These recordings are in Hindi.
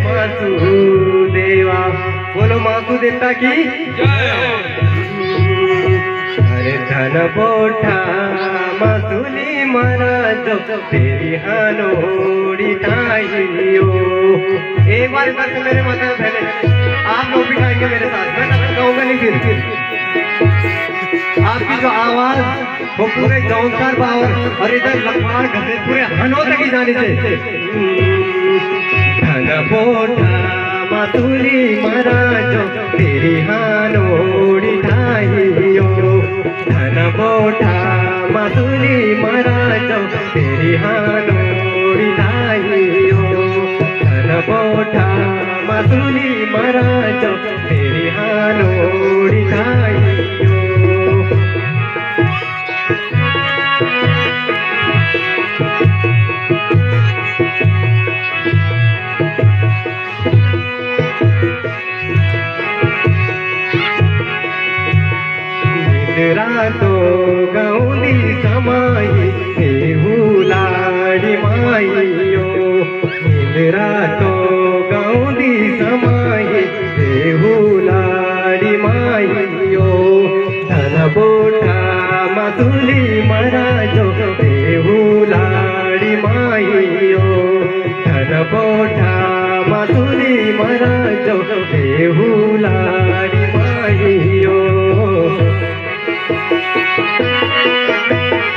मासुदेवा। बोलो मासुदेवता की जय हो। अरे धन बोठा मासुली महाराज तेरी हानोड़ी ताइयो। एक बार से मेरे माता पहले आप लोग भी गाएंगे मेरे साथ, मैं तब गाऊंगा नहीं फिर। आपकी जो आवाज वो पूरे जौनसार पावर और इधर लखवाड़ घसे पूरे हनों तक ही जानी चाहिए। धन बोठा मासुली महाराज तेरी हानोड़ी ठाइयो। धन बोठा मासुली महाराज तेरी हानोड़ी ठाइयो। धन बोठा मासुली महाराज तेरी हानोड़ी ठाइयो। रातो गौनी समाई लाड़ी माइयो। रातो गौनी समाई लाड़ी माइयो। धन बोठा मासुली महाराजो लाड़ी माइयो। धन बोठा मासुली महाराजो लाड़ी माइयो।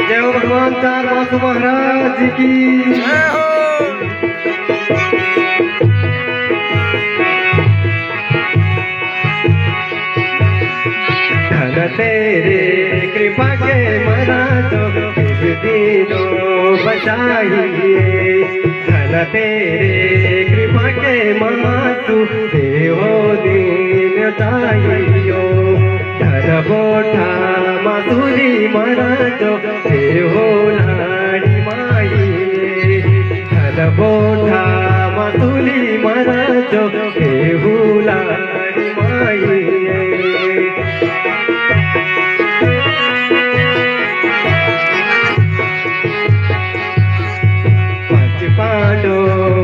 जय हो भगवान चार मासु महाराज की जय हो। धन तेरे कृपा के महाराजो दिनों बचाइए। धन तेरे कृपा के मासु देवो दिन ताइयो। धन बोठा मासुली महाराजो लाड़ी माइए। धन बोठा मासुली महाराजो लाड़ी माइए। पंच पांडो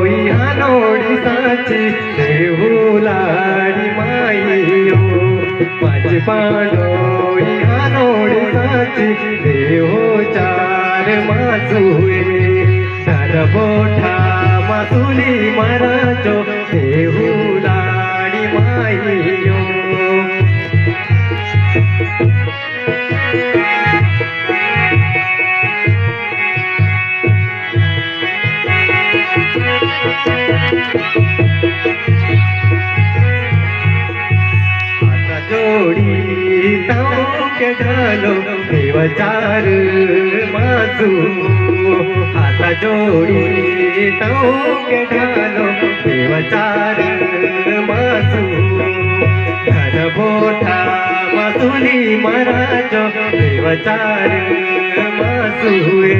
यहाँ नोड़ी साची लाड़ी माइयो। पंच पांडो यहाँ नोड़ी साची चार मासुए। धन बोठा मासुली महाराजो लाड़ी माइयो। जोड़ी ताऊ के ढालो देवचार मासु। हाथ जोड़ी ताऊ के ढालो देवचार मासु। धन बोठा मासुली महाराजो देवचार मासुए।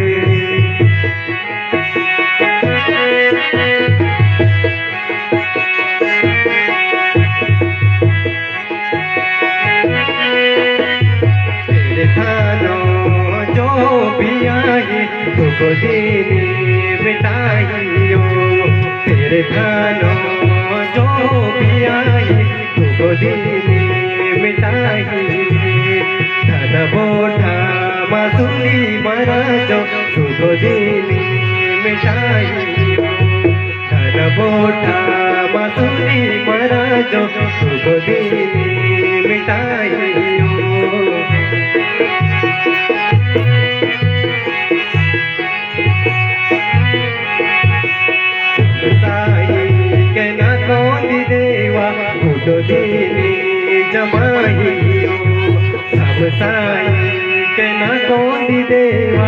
जो भी आए तुझको दीनी मिटाइयो। तेरे थानो जो भी आए तुझको दीनी मिटाइए। धन बोठा मासुली महाराजो तुझको दीनी मिटाइयो। धन बोठा मासुली महाराजो तुझको दीनी मिटाइयो। दीनी जमाइयो। सब साई के न गोदी देवा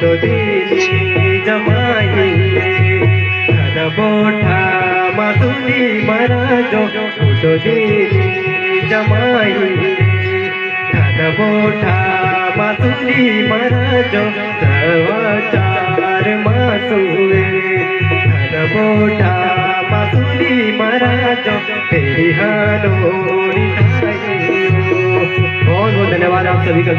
तो दीनी जमाइए। धन बोठा मासुली महाराजो तो दीनी जमाइए। धन बोठा मासुली महाराजो चार मासुए। धन बोठा मासुली महाराजो तेरी हानोड़ी ठाइयो। बहुत बहुत धन्यवाद आप सभी का।